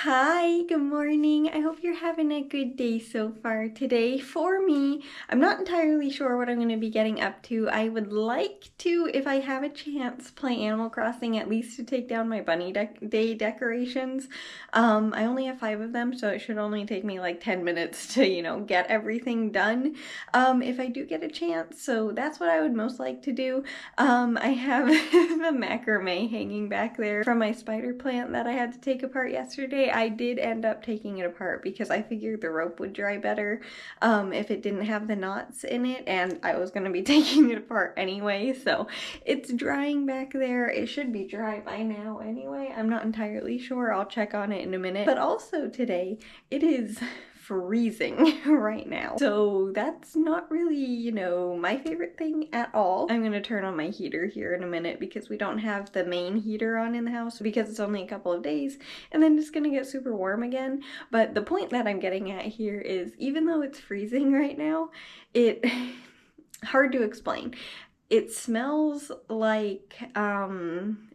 Hi, good morning. I hope you're having a good day so far today. For me, I'm not entirely sure what I'm going to be getting up to. I would like to, if I have a chance, play Animal Crossing at least to take down my bunny day decorations. I only have 5 of them, so it should only take me like 10 minutes to, get everything done. If I do get a chance, so that's what I would most like to do. I have the macrame hanging back there from my spider plant that I had to take apart yesterday. I did end up taking it apart because I figured the rope would dry better if it didn't have the knots in it, and I was going to be taking it apart anyway, so it's drying back there. It should be dry by now anyway. I'm not entirely sure. I'll check on it in a minute. But also today, it is freezing right now. So that's not really, my favorite thing at all. I'm gonna turn on my heater here in a minute because we don't have the main heater on in the house because it's only a couple of days and then it's gonna get super warm again. But the point that I'm getting at here is even though it's freezing right now, hard to explain. It smells like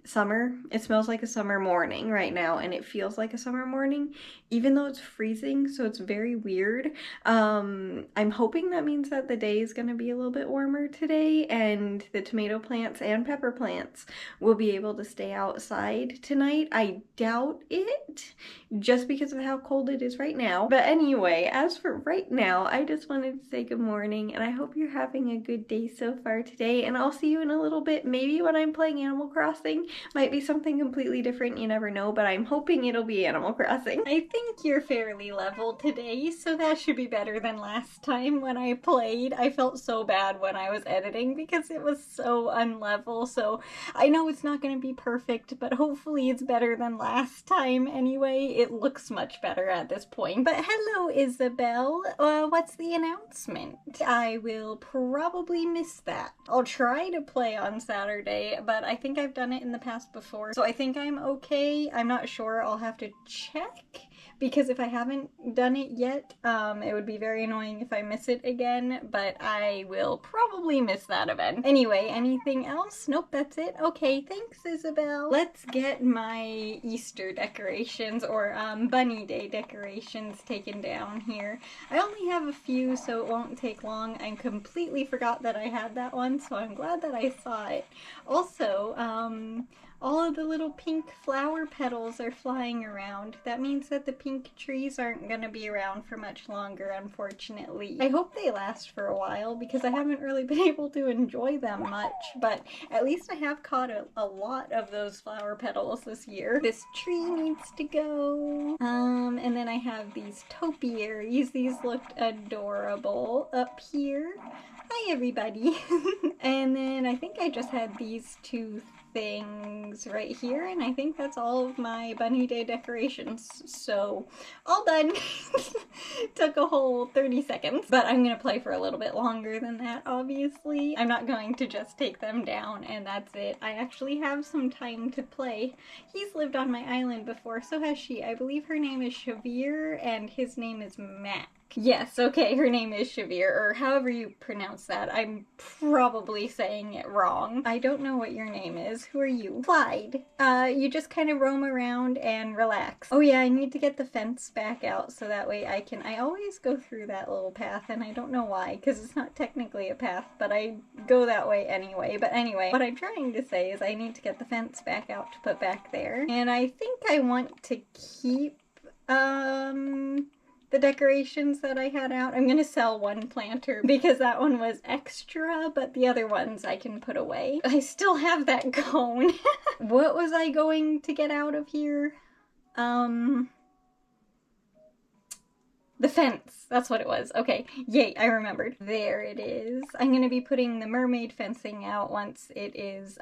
summer. It smells like a summer morning right now, and it feels like a summer morning, even though it's freezing, so it's very weird. I'm hoping that means that the day is going to be a little bit warmer today, and the tomato plants and pepper plants will be able to stay outside tonight. I doubt it, just because of how cold it is right now. But anyway, as for right now, I just wanted to say good morning, and I hope you're having a good day so far today, and I'll see you in a little bit, maybe when I'm playing Animal Crossing. Might be something completely different, you never know, but I'm hoping it'll be Animal Crossing. I think you're fairly level today, so that should be better than last time when I played. I felt so bad when I was editing because it was so unlevel, so I know it's not going to be perfect, but hopefully it's better than last time anyway. It looks much better at this point. But hello, Isabel. What's the announcement? I will probably miss that. I'll try to play on Saturday, but I think I've done it in the past before, so I think I'm okay. I'm not sure. I'll have to check, because if I haven't done it yet, it would be very annoying if I miss it again, but I will probably miss that event. Anyway, anything else? Nope, that's it. Okay, thanks, Isabel. Let's get my Easter decorations, or Bunny Day decorations taken down here. I only have a few, so it won't take long. I completely forgot that I had that one, so I'm glad that I saw it. Also, all of the little pink flower petals are flying around. That means that the pink trees aren't going to be around for much longer, unfortunately. I hope they last for a while because I haven't really been able to enjoy them much, but at least I have caught a lot of those flower petals this year. This tree needs to go. And then I have these topiaries. These looked adorable up here. Hi, everybody. And then I think I just had these two things right here, and I think that's all of my Bunny Day decorations. So, all done. Took a whole 30 seconds, but I'm gonna play for a little bit longer than that, obviously. I'm not going to just take them down and that's it. I actually have some time to play. He's lived on my island before, so has she. I believe her name is Shavir and his name is Mac. Yes, okay, her name is Shavir, or however you pronounce that. I'm probably saying it wrong. I don't know what your name is. Who are you? Clyde. You just kind of roam around and relax. Oh yeah, I need to get the fence back out so that way I always go through that little path, and I don't know why, because it's not technically a path, but I go that way anyway. But anyway, what I'm trying to say is I need to get the fence back out to put back there. And I think I want to keep, the decorations that I had out. I'm gonna sell one planter because that one was extra, but the other ones I can put away. I still have that cone. What was I going to get out of here? The fence. That's what it was. Okay. Yay, I remembered. There it is. I'm going to be putting the mermaid fencing out once it is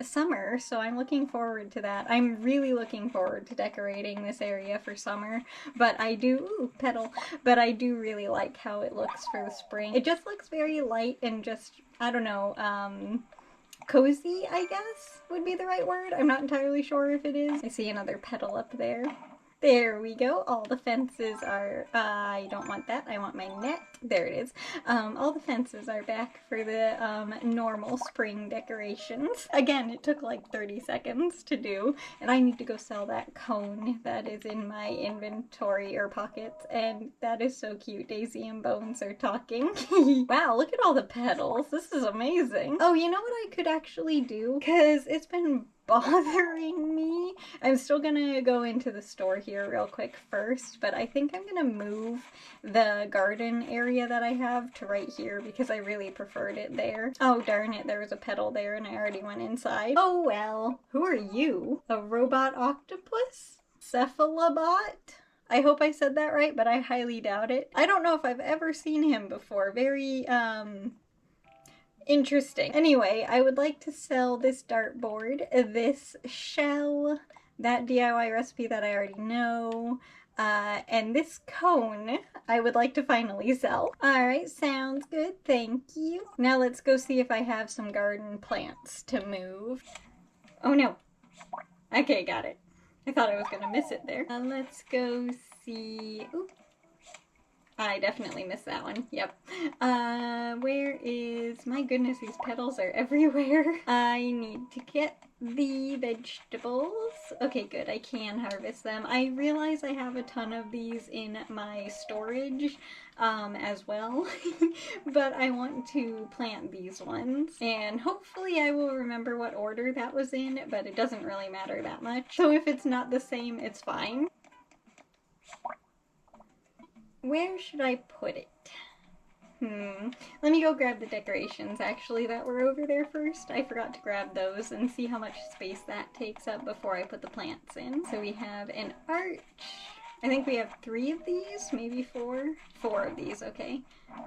summer, so I'm looking forward to that. I'm really looking forward to decorating this area for summer, but I do, ooh, petal, but I do really like how it looks for the spring. It just looks very light and just, I don't know, cozy, I guess would be the right word. I'm not entirely sure if it is. I see another petal up there. There we go. All the fences are, I don't want that. I want my net. There it is. All the fences are back for the normal spring decorations. Again, it took like 30 seconds to do, and I need to go sell that cone that is in my inventory or pockets, and that is so cute. Daisy and Bones are talking. Wow, look at all the petals. This is amazing. Oh, you know what I could actually do? Because it's been bothering me. I'm still gonna go into the store here real quick first, but I think I'm gonna move the garden area that I have to right here because I really preferred it there. Oh darn it, there was a petal there and I already went inside. Oh well. Who are you? A robot octopus? Cephalobot? I hope I said that right, but I highly doubt it. I don't know if I've ever seen him before. Very, interesting. Anyway, I would like to sell this dartboard, this shell, that DIY recipe that I already know, and this cone I would like to finally sell. Alright, sounds good. Thank you. Now let's go see if I have some garden plants to move. Oh no. Okay, got it. I thought I was gonna miss it there. Let's go see... Ooh. I definitely missed that one. Yep. Where is... My goodness, these petals are everywhere. I need to get the vegetables. Okay, good. I can harvest them. I realize I have a ton of these in my storage as well. But I want to plant these ones. And hopefully I will remember what order that was in, but it doesn't really matter that much. So if it's not the same, it's fine. Where should I put it? Let me go grab the decorations actually that were over there first. I forgot to grab those and see how much space that takes up before I put the plants in. So we have an arch. I think we have 3 of these, maybe 4. 4 of these, okay.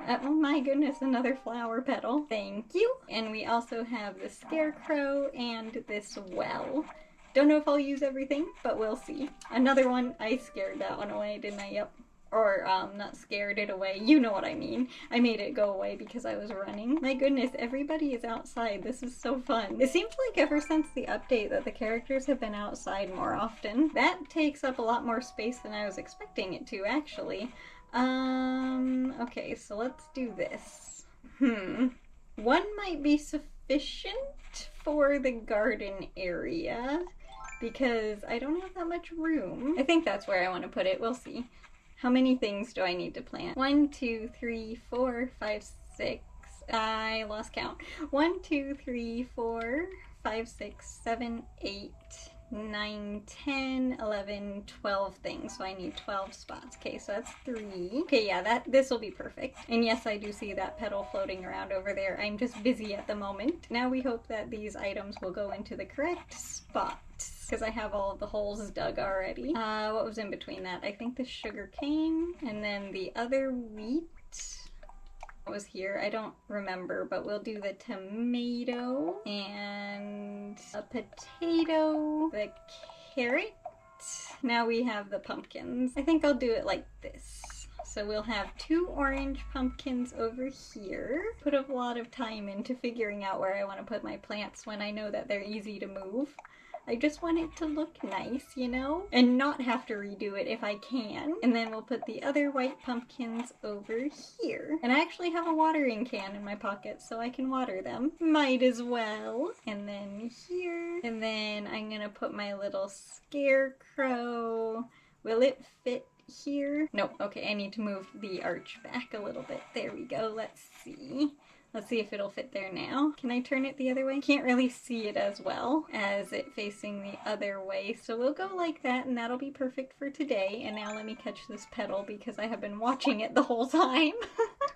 Oh my goodness, another flower petal. Thank you. And we also have the scarecrow and this well. Don't know if I'll use everything, but we'll see. Another one, I scared that one away, didn't I? Yep. Or, not scared it away. You know what I mean. I made it go away because I was running. My goodness, everybody is outside. This is so fun. It seems like ever since the update that the characters have been outside more often. That takes up a lot more space than I was expecting it to, actually. Okay, so let's do this. One might be sufficient for the garden area because I don't have that much room. I think that's where I want to put it. We'll see. How many things do I need to plant? 1, 2, 3, 4, 5, 6. I lost count. 1, 2, 3, 4, 5, 6, 7, 8, 9, 10, 11, 12 things. So I need 12 spots. Okay, so that's 3. Okay, yeah, this will be perfect. And yes, I do see that petal floating around over there. I'm just busy at the moment. Now we hope that these items will go into the correct spot, because I have all of the holes dug already. What was in between that? I think the sugar cane, and then the other wheat was here. I don't remember, but we'll do the tomato and a potato, the carrot. Now we have the pumpkins. I think I'll do it like this. So we'll have 2 orange pumpkins over here. Put a lot of time into figuring out where I want to put my plants when I know that they're easy to move. I just want it to look nice, you know? And not have to redo it if I can. And then we'll put the other white pumpkins over here. And I actually have a watering can in my pocket so I can water them. Might as well. And then here. And then I'm gonna put my little scarecrow. Will it fit here? Nope. Okay, I need to move the arch back a little bit. There we go. Let's see. Let's see if it'll fit there now. Can I turn it the other way? Can't really see it as well as it facing the other way. So we'll go like that and that'll be perfect for today. And now let me catch this petal because I have been watching it the whole time.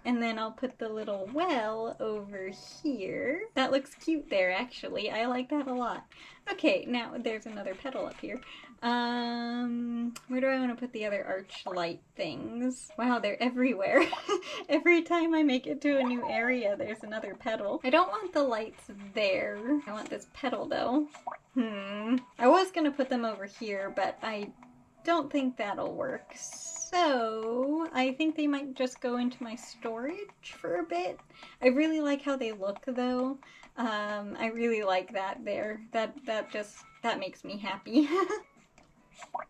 And then I'll put the little well over here. That looks cute there actually. I like that a lot. Okay, now there's another petal up here. Where do I want to put the other arch light things? Wow, they're everywhere. Every time I make it to a new area, there's another petal. I don't want the lights there. I want this petal though. I was gonna put them over here, but I don't think that'll work. So I think they might just go into my storage for a bit. I really like how they look though. I really like that there. That makes me happy.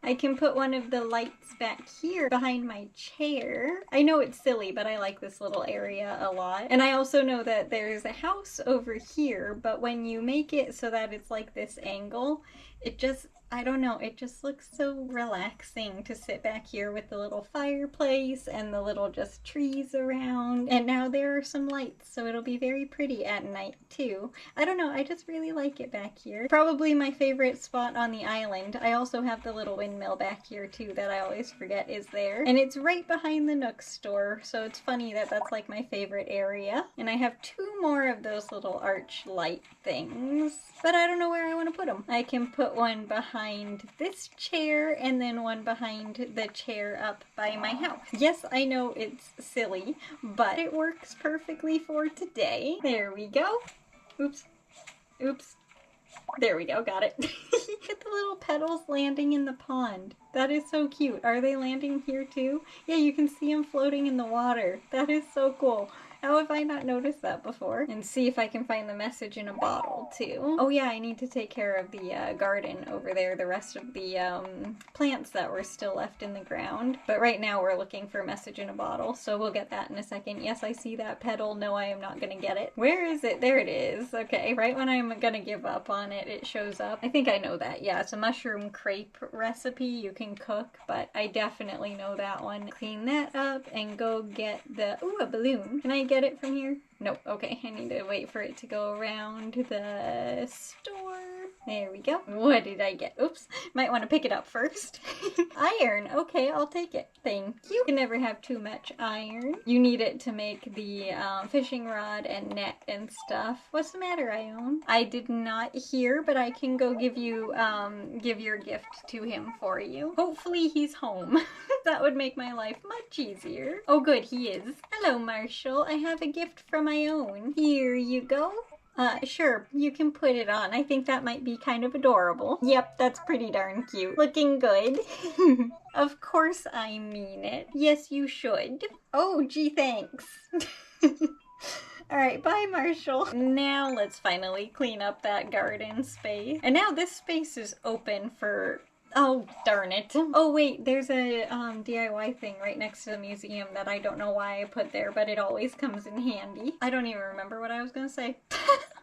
I can put one of the lights back here behind my chair. I know it's silly, but I like this little area a lot. And I also know that there's a house over here, but when you make it so that it's like this angle, it just, I don't know, it just looks so relaxing to sit back here with the little fireplace and the little just trees around. And now there are some lights, so it'll be very pretty at night too. I don't know, I just really like it back here. Probably my favorite spot on the island. I also have the little windmill back here too that I always forget is there. And it's right behind the Nook store, so it's funny that that's like my favorite area. And I have 2 more of those little arch light things, but I don't know where I want to put them. I can put one behind this chair and then one behind the chair up by my house. Yes, I know it's silly, but it works perfectly for today. There we go. Oops. Oops. There we go, got it. Get the little petals landing in the pond. That is so cute. Are they landing here too? Yeah, you can see them floating in the water. That is so cool. How have I not noticed that before? And see if I can find the message in a bottle too. Oh yeah, I need to take care of the garden over there, the rest of the plants that were still left in the ground. But right now we're looking for a message in a bottle, so we'll get that in a second. Yes, I see that petal. No, I am not gonna get it. Where is it? There it is. Okay, right when I'm gonna give up on it, it shows up. I think I know that. Yeah, it's a mushroom crepe recipe you can cook, but I definitely know that one. Clean that up and go get the, ooh, a balloon. Can I get it from here? Nope. Okay, I need to wait for it to go around the store. There we go. What did I get? Oops. Might want to pick it up first. Iron. Okay, I'll take it. Thank you. You can never have too much iron. You need it to make the fishing rod and net and stuff. What's the matter, Ione? I did not hear, but I can go give you, give your gift to him for you. Hopefully he's home. That would make my life much easier. Oh good, he is. Hello, Marshall. I have a gift from Ione. Here you go. Sure, you can put it on. I think that might be kind of adorable. Yep, that's pretty darn cute. Looking good. Of course I mean it. Yes, you should. Oh, gee, thanks. Alright, bye Marshall. Now let's finally clean up that garden space. And now this space is open for... Oh, darn it. Oh, wait, there's a DIY thing right next to the museum that I don't know why I put there, but it always comes in handy. I don't even remember what I was gonna say.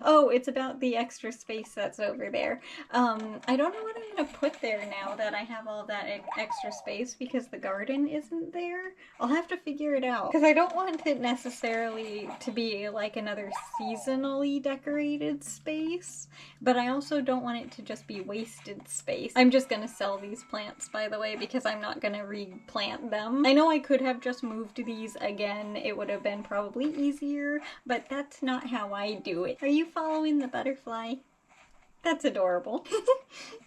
Oh, it's about the extra space that's over there. I don't know what I'm gonna put there now that I have all that extra space because the garden isn't there. I'll have to figure it out because I don't want it necessarily to be like another seasonally decorated space, but I also don't want it to just be wasted space. I'm just gonna sell these plants, by the way, because I'm not gonna replant them. I know I could have just moved these again. It would have been probably easier, but that's not how I do it. Are you following the butterfly? That's adorable.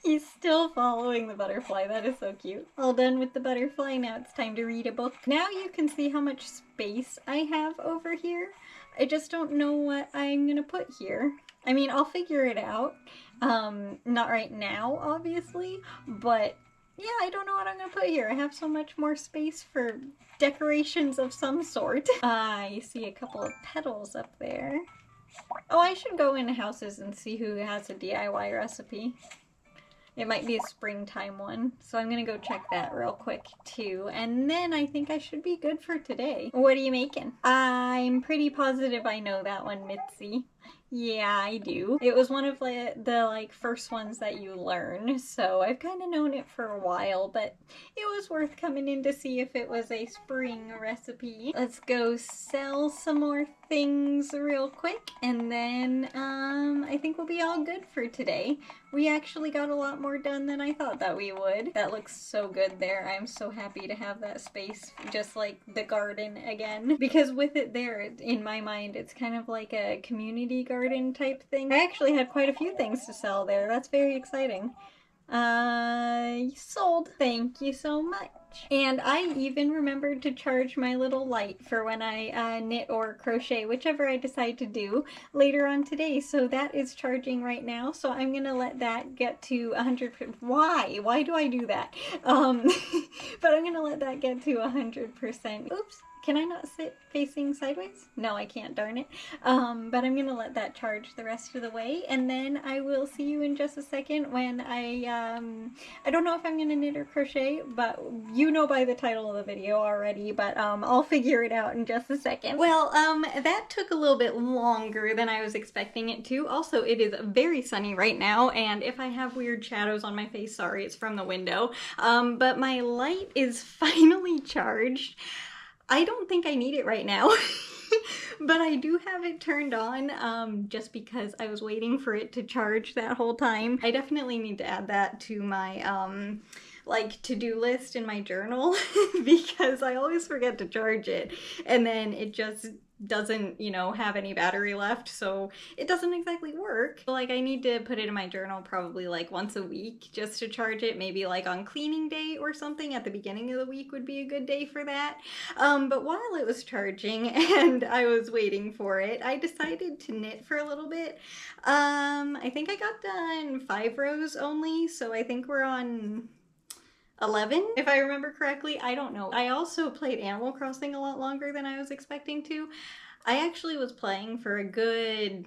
He's still following the butterfly. That is so cute. All done with the butterfly. Now it's time to read a book. Now you can see how much space I have over here. I just don't know what I'm gonna put here. I mean, I'll figure it out. Not right now, obviously, but yeah, I don't know what I'm gonna put here. I have so much more space for decorations of some sort. I see a couple of petals up there. Oh, I should go into houses and see who has a DIY recipe. It might be a springtime one, so I'm gonna go check that real quick too. And then I think I should be good for today. What are you making? I'm pretty positive I know that one, Mitzi. Yeah, I do. It was one of the first ones that you learn, so I've kind of known it for a while, but it was worth coming in to see if it was a spring recipe. Let's go sell some more things real quick, and then I think we'll be all good for today. We actually got a lot more done than I thought that we would. That looks so good there. I'm so happy to have that space, just like the garden again, because with it there, in my mind, it's kind of like a community garden type thing. I actually had quite a few things to sell there. That's very exciting. Sold. Thank you so much. And I even remembered to charge my little light for when I knit or crochet, whichever I decide to do later on today. So that is charging right now. So I'm gonna let that get to 100%. Why? Why do I do that? But I'm gonna let that get to 100%. Oops. Can I not sit facing sideways? No, I can't, darn it. But I'm gonna let that charge the rest of the way, and then I will see you in just a second when I don't know if I'm gonna knit or crochet, but you know by the title of the video already, but I'll figure it out in just a second. Well, that took a little bit longer than I was expecting it to. Also, it is very sunny right now, and if I have weird shadows on my face, sorry, it's from the window. But my light is finally charged. I don't think I need it right now, but I do have it turned on just because I was waiting for it to charge that whole time. I definitely need to add that to my like to-do list in my journal because I always forget to charge it and then it just doesn't, you know, have any battery left, so it doesn't exactly work. Like, I need to put it in my journal probably like once a week just to charge it, maybe like on cleaning day or something. At the beginning of the week would be a good day for that. But while it was charging and I was waiting for it, I decided to knit for a little bit. I think I got done 5 rows only, so I think we're on 11, if I remember correctly. I don't know. I also played Animal Crossing a lot longer than I was expecting to. I actually was playing for a good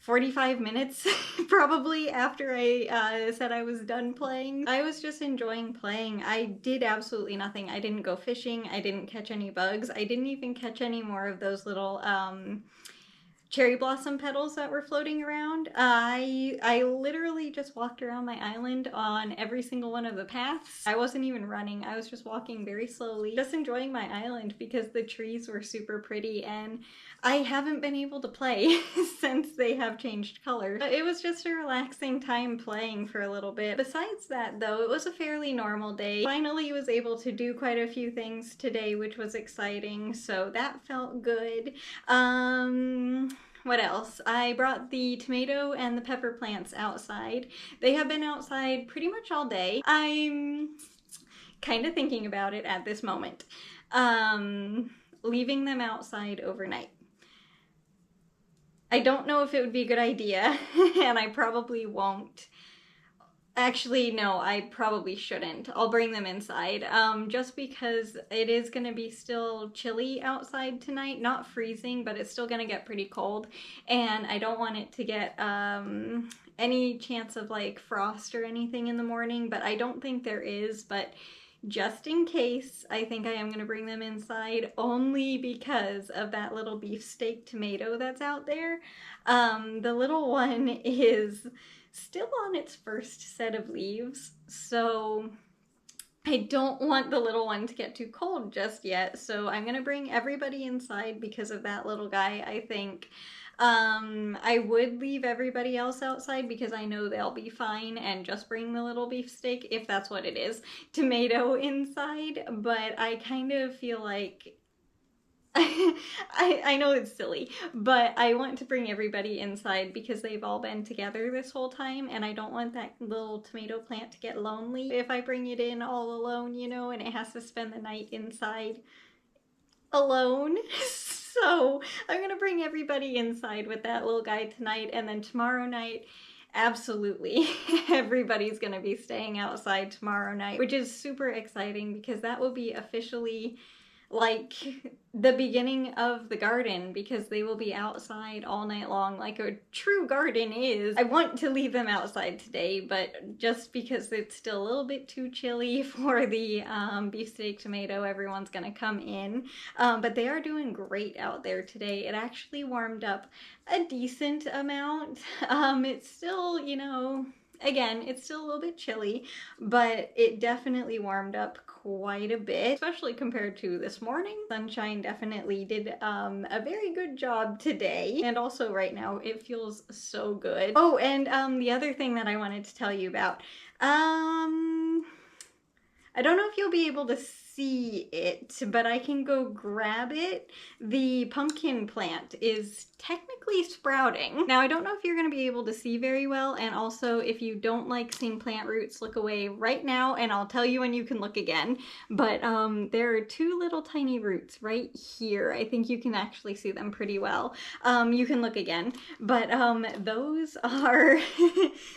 45 minutes probably after I said I was done playing. I was just enjoying playing. I did absolutely nothing. I didn't go fishing. I didn't catch any bugs. I didn't even catch any more of those little cherry blossom petals that were floating around. I literally just walked around my island on every single one of the paths. I wasn't even running. I was just walking very slowly, just enjoying my island because the trees were super pretty and I haven't been able to play since they have changed colors. But it was just a relaxing time playing for a little bit. Besides that though, it was a fairly normal day. Finally was able to do quite a few things today, which was exciting, so that felt good. What else? I brought the tomato and the pepper plants outside. They have been outside pretty much all day. I'm kind of thinking about it at this moment. Leaving them outside overnight. I don't know if it would be a good idea, and I probably won't. Actually, no, I probably shouldn't. I'll bring them inside, just because it is going to be still chilly outside tonight. Not freezing, but it's still going to get pretty cold, and I don't want it to get any chance of like frost or anything in the morning, but I don't think there is, but just in case, I think I am going to bring them inside only because of that little beefsteak tomato that's out there. The little one is still on its first set of leaves, so I don't want the little one to get too cold just yet, so I'm gonna bring everybody inside because of that little guy, I think. I would leave everybody else outside because I know they'll be fine and just bring the little beefsteak, if that's what it is, tomato inside, but I kind of feel like I know it's silly, but I want to bring everybody inside because they've all been together this whole time and I don't want that little tomato plant to get lonely if I bring it in all alone, you know, and it has to spend the night inside alone. So I'm gonna bring everybody inside with that little guy tonight, and then tomorrow night, absolutely, everybody's gonna be staying outside tomorrow night, which is super exciting because that will be officially like the beginning of the garden because they will be outside all night long like a true garden is. I want to leave them outside today, but just because it's still a little bit too chilly for the beefsteak tomato, everyone's gonna come in. But they are doing great out there today. It actually warmed up a decent amount. It's still, you know, again, it's still a little bit chilly, but it definitely warmed up quite a bit, especially compared to this morning. Sunshine definitely did a very good job today, and also right now it feels so good. Oh, and the other thing that I wanted to tell you about, I don't know if you'll be able to see it, but I can go grab it. The pumpkin plant is technically sprouting. Now, I don't know if you're going to be able to see very well, and also if you don't like seeing plant roots, look away right now and I'll tell you when you can look again. But there are 2 little tiny roots right here. I think you can actually see them pretty well. You can look again, but those are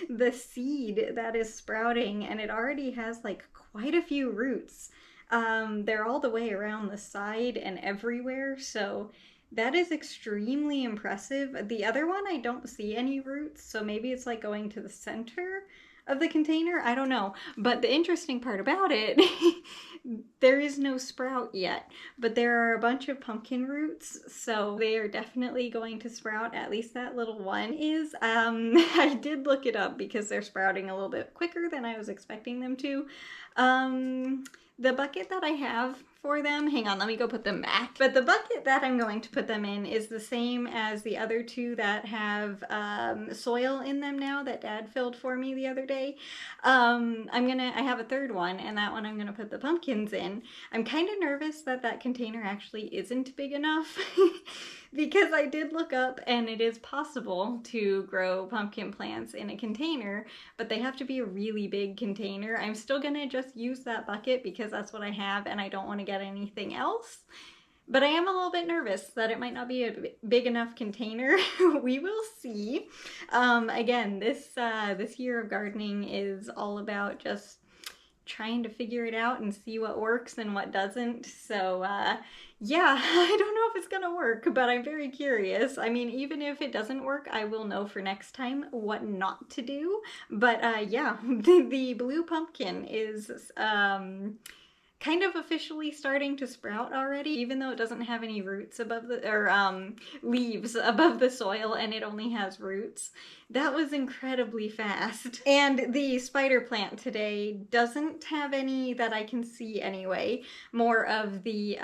the seed that is sprouting, and it already has like quite a few roots. They're all the way around the side and everywhere, so that is extremely impressive. The other one, I don't see any roots, so maybe it's like going to the center of the container. I don't know. But the interesting part about it, there is no sprout yet, but there are a bunch of pumpkin roots, so they are definitely going to sprout. At least that little one is. I did look it up because they're sprouting a little bit quicker than I was expecting them to. The bucket that I have for them, hang on, let me go put them back. But the bucket that I'm going to put them in is the same as the other two that have soil in them now that Dad filled for me the other day. I have a third one, and that one I'm gonna put the pumpkins in. I'm kind of nervous that that container actually isn't big enough because I did look up and it is possible to grow pumpkin plants in a container, but they have to be a really big container. I'm still gonna just use that bucket because that's what I have and I don't want to get anything else. But I am a little bit nervous that it might not be a big enough container. We will see. Again, this year of gardening is all about just trying to figure it out and see what works and what doesn't. So yeah, I don't know if it's gonna work, but I'm very curious. I mean, even if it doesn't work, I will know for next time what not to do. But yeah, the blue pumpkin is kind of officially starting to sprout already, even though it doesn't have any roots above the, or leaves above the soil, and it only has roots. That was incredibly fast. And the spider plant today doesn't have any that I can see anyway, more of the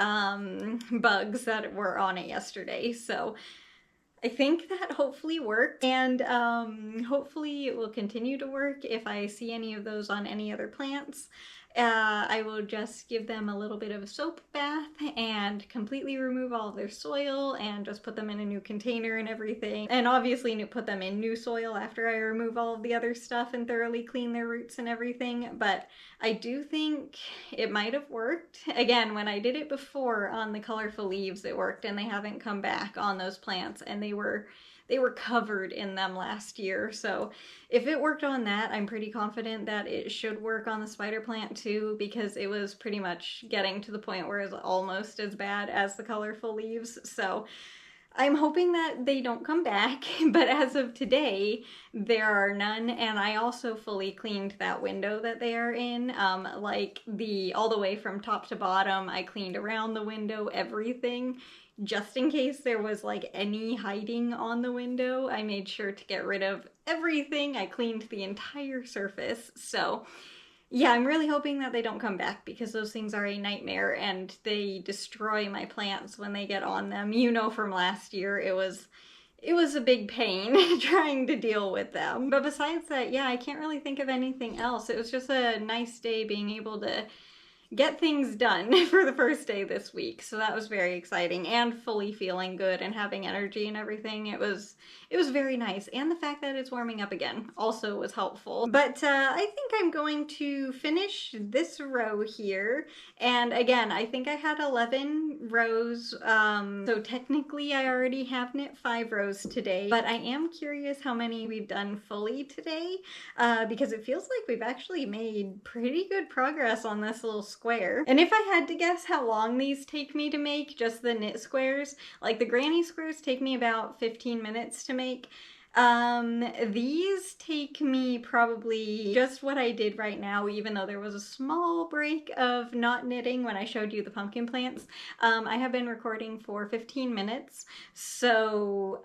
bugs that were on it yesterday. So I think that hopefully worked, and hopefully it will continue to work if I see any of those on any other plants. I will just give them a little bit of a soap bath and completely remove all of their soil and just put them in a new container and everything. And obviously put them in new soil after I remove all of the other stuff and thoroughly clean their roots and everything. But I do think it might have worked. Again, when I did it before on the colorful leaves, it worked, and they haven't come back on those plants, and they were covered in them last year. So if it worked on that, I'm pretty confident that it should work on the spider plant too, because it was pretty much getting to the point where it's almost as bad as the colorful leaves. So I'm hoping that they don't come back, but as of today, there are none, and I also fully cleaned that window that they are in, like all the way from top to bottom. I cleaned around the window, everything, just in case there was like any hiding on the window. I made sure to get rid of everything. I cleaned the entire surface. So yeah, I'm really hoping that they don't come back, because those things are a nightmare and they destroy my plants when they get on them. You know, from last year, it was a big pain trying to deal with them. But besides that, yeah, I can't really think of anything else. It was just a nice day being able to get things done for the first day this week. So that was very exciting, and fully feeling good and having energy and everything. It was very nice. And the fact that it's warming up again also was helpful. But I think I'm going to finish this row here. And again, I think I had 11 rows. So technically I already have knit 5 rows today, but I am curious how many we've done fully today, because it feels like we've actually made pretty good progress on this little square. And if I had to guess how long these take me to make, just the knit squares, like the granny squares take me about 15 minutes to make. These take me probably just what I did right now, even though there was a small break of not knitting when I showed you the pumpkin plants. I have been recording for 15 minutes, so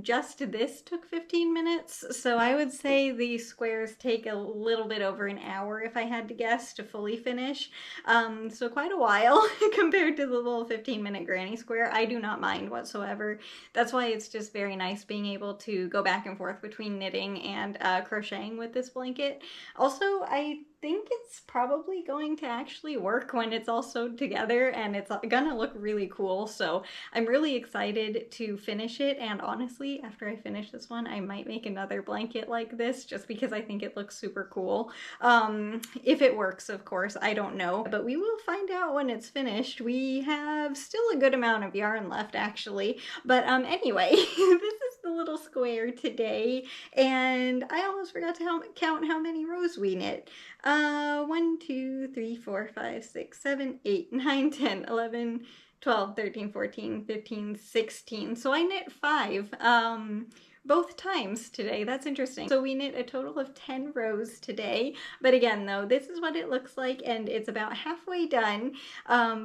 just this took 15 minutes. So I would say the squares take a little bit over an hour, if I had to guess, to fully finish. So quite a while compared to the little 15-minute granny square. I do not mind whatsoever. That's why it's just very nice being able to go back and forth between knitting and crocheting with this blanket. Also, I think it's probably going to actually work when it's all sewed together, and it's gonna look really cool. So I'm really excited to finish it, and honestly, after I finish this one, I might make another blanket like this just because I think it looks super cool. If it works, of course, I don't know, but we will find out when it's finished. We have still a good amount of yarn left, actually, but anyway, this is the little square today, and I almost forgot to count how many rows we knit. 1, 2, 3, 4, 5, 6, 7, 8, 9, 10, 11, 12, 13, 14, 15, 16. So I knit 5 both times today. That's interesting. So we knit a total of 10 rows today. But again, though, this is what it looks like, and it's about halfway done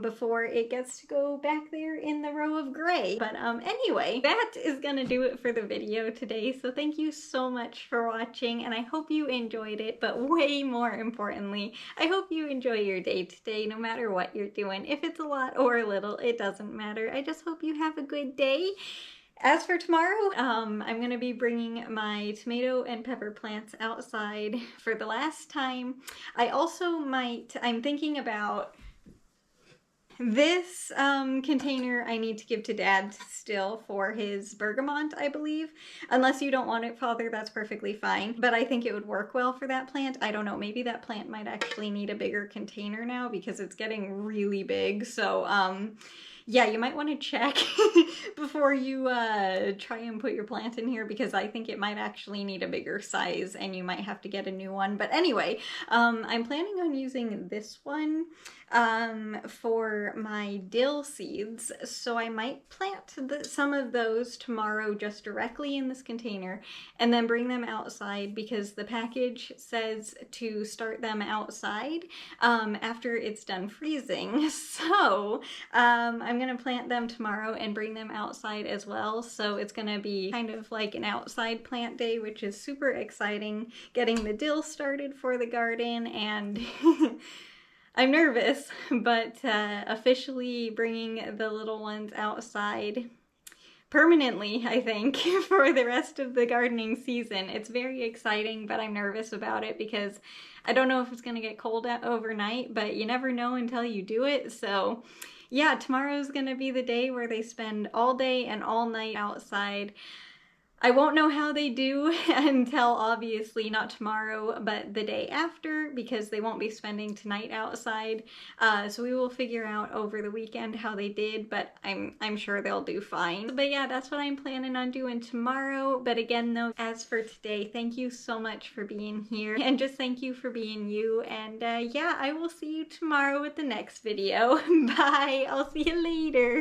before it gets to go back there in the row of gray. But anyway, that is gonna do it for the video today. So thank you so much for watching, and I hope you enjoyed it. But way more importantly, I hope you enjoy your day today, no matter what you're doing. If it's a lot or a little, it doesn't matter. I just hope you have a good day. As for tomorrow, I'm going to be bringing my tomato and pepper plants outside for the last time. I'm thinking about this container I need to give to Dad still for his bergamot, I believe. Unless you don't want it, Father, that's perfectly fine. But I think it would work well for that plant. I don't know, maybe that plant might actually need a bigger container now because it's getting really big. So, yeah, you might want to check before you try and put your plant in here, because I think it might actually need a bigger size and you might have to get a new one. But anyway, I'm planning on using this one for my dill seeds, so I might plant some of those tomorrow just directly in this container and then bring them outside, because the package says to start them outside after it's done freezing. So I'm gonna plant them tomorrow and bring them outside as well. So it's gonna be kind of like an outside plant day, which is super exciting, getting the dill started for the garden. And I'm nervous, but officially bringing the little ones outside permanently, I think, for the rest of the gardening season. It's very exciting, but I'm nervous about it because I don't know if it's gonna get cold overnight, but you never know until you do it. So yeah, tomorrow's gonna be the day where they spend all day and all night outside. I won't know how they do until obviously not tomorrow, but the day after, because they won't be spending tonight outside. So we will figure out over the weekend how they did, but I'm sure they'll do fine. But yeah, that's what I'm planning on doing tomorrow. But again, though, as for today, thank you so much for being here, and just thank you for being you. And yeah, I will see you tomorrow with the next video. Bye! I'll see you later!